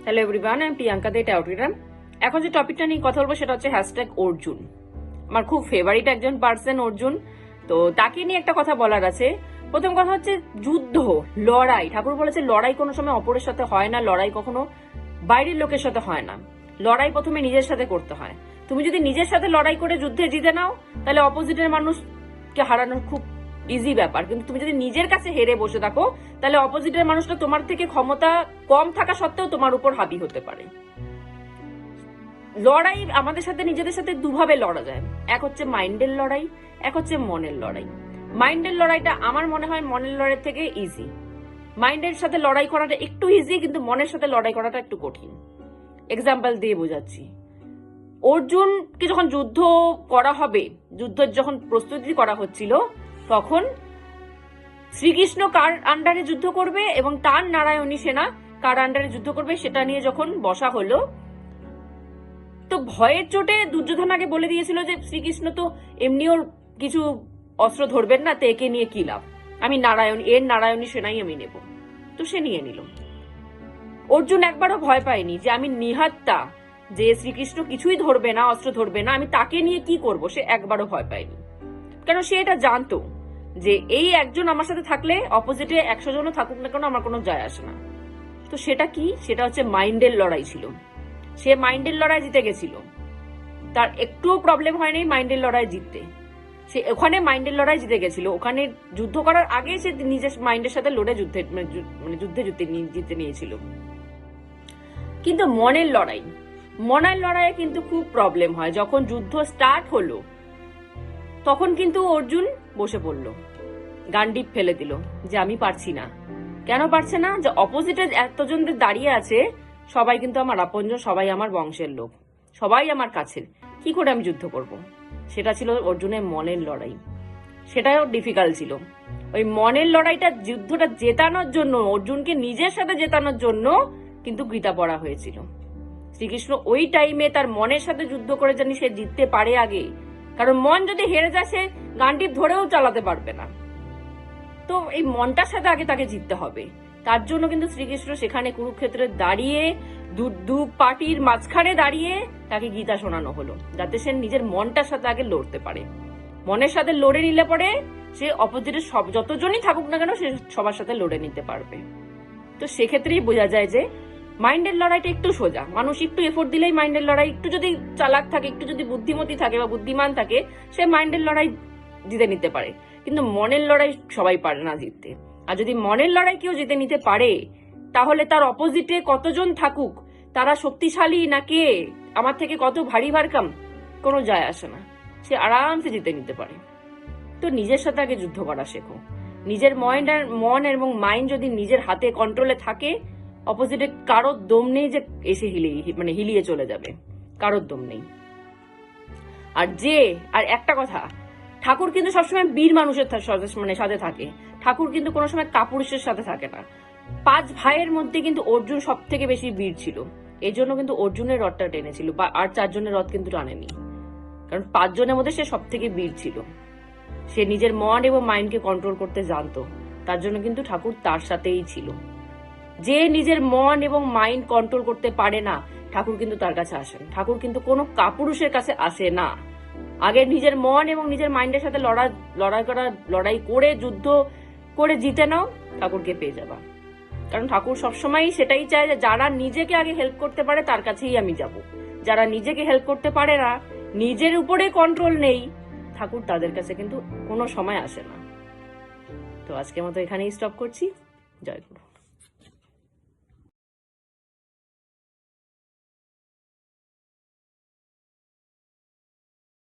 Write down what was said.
Hello everyone, আমি প্রিয়াঙ্কা দে টাউটিরাম। এখন যে টপিকটা নিয়ে কথা বলবো সেটা হচ্ছে হ্যাশট্যাগ অর্জুন। আমার খুব ফেভারিট একজন পার্সন অর্জুন, তো তাকে নিয়ে একটা কথা বলার আছে। প্রথম কথা হচ্ছে যুদ্ধ, লড়াই। ঠাকুর বলেছে লড়াই কোনো সময় অপরের সাথে হয় না, লড়াই কখনো বাইরের লোকের সাথে হয় না। লড়াই প্রথমে নিজের সাথে করতে হয়। তুমি যদি নিজের সাথে লড়াই করে যুদ্ধে জিতে নাও, তাহলে অপোজিটের মানুষকে হারানো খুব ইজি ব্যাপার। কিন্তু তুমি যদি নিজের কাছে হেরে বসে থাকো, তাহলে অপোজিটের মানুষটা তোমার থেকে ক্ষমতা কম থাকা সত্ত্বেও তোমার উপর হাবি হতে পারে। লড়াই আমাদের সাথে নিজেদের সাথে দুভাবে লড়া যায়। এক হচ্ছে মাইন্ডের লড়াই, এক হচ্ছে মনের লড়াই। মাইন্ডের লড়াইটা আমার মনে হয় মনের লড়াই থেকে ইজি। মাইন্ডের সাথে লড়াই করাটা একটু ইজি, কিন্তু মনের সাথে লড়াই করাটা একটু কঠিন। এক্সাম্পল দিয়ে বোঝাচ্ছি। অর্জুনকে যখন যুদ্ধ করা হবে, যুদ্ধের যখন প্রস্তুতি করা হচ্ছিল, তখন শ্রীকৃষ্ণ কার আন্ডারে যুদ্ধ করবে এবং তার নারায়ণী সেনা কার আন্ডারে যুদ্ধ করবে সেটা নিয়ে যখন বসা হলো, তো ভয়ের চোটে দুর্যোধন আগে বলে দিয়েছিল যে শ্রীকৃষ্ণ তো এমনিও কিছু অস্ত্র ধরবেন না, তো একে নিয়ে কি লাভ, আমি নারায়ণী সেনাই আমি নেব। তো সে নিয়ে নিল। অর্জুন একবারও ভয় পায়নি যে আমি নিহাত্তা, যে শ্রীকৃষ্ণ কিছুই ধরবে না, অস্ত্র ধরবে না, আমি তাকে নিয়ে কি করব, সে একবারও ভয় পায়নি। কেন সে এটা জানতো যে এই একজন আমার সাথে থাকলে অপোজিটে 100 জনও থাকুক না কেন আমার কোনো যায় আসে না। তো সেটা কি? সেটা হচ্ছে মাইন্ডের লড়াই ছিল। সে মাইন্ডের লড়াই জিতে গেছিল, তার একটুও প্রবলেম হয়নি মাইন্ডের লড়াই জিততে। সে ওখানে মাইন্ডের লড়াই জিতে গেছিল। ওখানে যুদ্ধ করার আগে সে নিজের মাইন্ডের সাথে লড়ে জিতে নিয়েছিল। কিন্তু মনের লড়াইয়ে কিন্তু খুব প্রবলেম হয়। যখন যুদ্ধ স্টার্ট হলো, তখন কিন্তু অর্জুন বসে পড়ল, গান্ডিব ফেলে দিল যে আমি পারছি না। কেন পারছে না? যে অপোজিটে এতজনদের দাঁড়িয়ে আছে, সবাই কিন্তু আমার আপনজন, সবাই আমার বংশের লোক, সবাই আমার কাছের, কি করে আমি যুদ্ধ করব? সেটা ছিল অর্জুনের মনের লড়াই। সেটাও ডিফিকাল্ট ছিল। ওই মনের লড়াইটা, যুদ্ধটা জেতানোর জন্য, অর্জুনকে নিজের সাথে জেতানোর জন্য কিন্তু গীতা পড়া হয়েছিল। শ্রীকৃষ্ণ ওই টাইমে তার মনের সাথে যুদ্ধ করে জানি সে জিততে পারে আগে, কারণ মন যদি হেরে যায় সে গান্ডিব ধরেও চালাতে পারবে না। তো এই মনটার সাথে আগে তাকে জিততে হবে। তার জন্য কিন্তু শ্রীকৃষ্ণ সেখানে কুরুক্ষেত্রে দাঁড়িয়ে, দু পার্টির মাঝখানে দাঁড়িয়ে তাকে গীতা শোনানো হলো, যাতে সে নিজের মনটার সাথে আগে লড়তে পারে। মনের সাথে লড়ে নিলে পরে সে অপোজিটের যতজনই থাকুক না কেন সে সবার সাথে লড়ে নিতে পারবে। তো সেক্ষেত্রেই বোঝা যায় যে মাইন্ডের লড়াইটা একটু সোজা। মানুষ একটু এফোর্ট দিলেই মাইন্ডের লড়াই, একটু যদি চালাক থাকে, একটু যদি বুদ্ধিমতী থাকে বা বুদ্ধিমান থাকে, সে মাইন্ডের লড়াই জিতে নিতে পারে। কিন্তু মনের লড়াই সবাই পারে না জিততে। আর যদি মনের লড়াই কেউ জিতে নিতে পারে, তাহলে তার অপোজিটে কতজন থাকুক, তারা শক্তিশালী না কে, আমার থেকে কত ভারী ভারকাম, কোনো যায় আসে না, সে আরামসে জিতে নিতে পারে। তো নিজের সাথে আগে যুদ্ধ করা শেখো। নিজের মন এবং মাইন্ড যদি নিজের হাতে কন্ট্রোলে থাকে, অপোজিটে কারোর দম নেই যে এসে হিলিয়ে চলে যাবে, কারোর দম নেই। আর একটা কথা, ঠাকুর কিন্তু সবসময় বীর মানুষের সাথে থাকে। ঠাকুর কিন্তু কোনো সময় কাপুরুষের সাথে থাকে না। 5 ভাইয়ের মধ্যে কিন্তু অর্জুন সব থেকে বেশি বীর ছিল। এই জন্য কিন্তু অর্জুনের রথটা টেনেছিল, আর 4 জনের রথ কিন্তু টানেনি। কারণ 5 জনের মধ্যে সে সব থেকে বীর ছিল। সে নিজের মন এবং মাইন্ডকে কন্ট্রোল করতে জানতো, তার জন্য কিন্তু ঠাকুর তার সাথেই ছিল। যে নিজের মন এবং মাইন্ড কন্ট্রোল করতে পারে না, ঠাকুর কিন্তু তার কাছে আসেন। ঠাকুর কিন্তু কোনো কাপুরুষের কাছে আসে না। আগে নিজের মন এবং নিজের মাইন্ডের সাথে লড়াই করে যুদ্ধ করে জিতে নাও, ঠাকুরকে পেয়ে যাবা। কারণ ঠাকুর সবসময় সেটাই চায় যে যারা নিজেকে আগে হেল্প করতে পারে তার কাছেই আমি যাব। যারা নিজেকে হেল্প করতে পারে না, নিজের উপরে কন্ট্রোল নেই, ঠাকুর তাদের কাছে কিন্তু কোনো সময় আসে না। তো আজকের মতো এখানেই স্টপ করছি। জয় গুরু।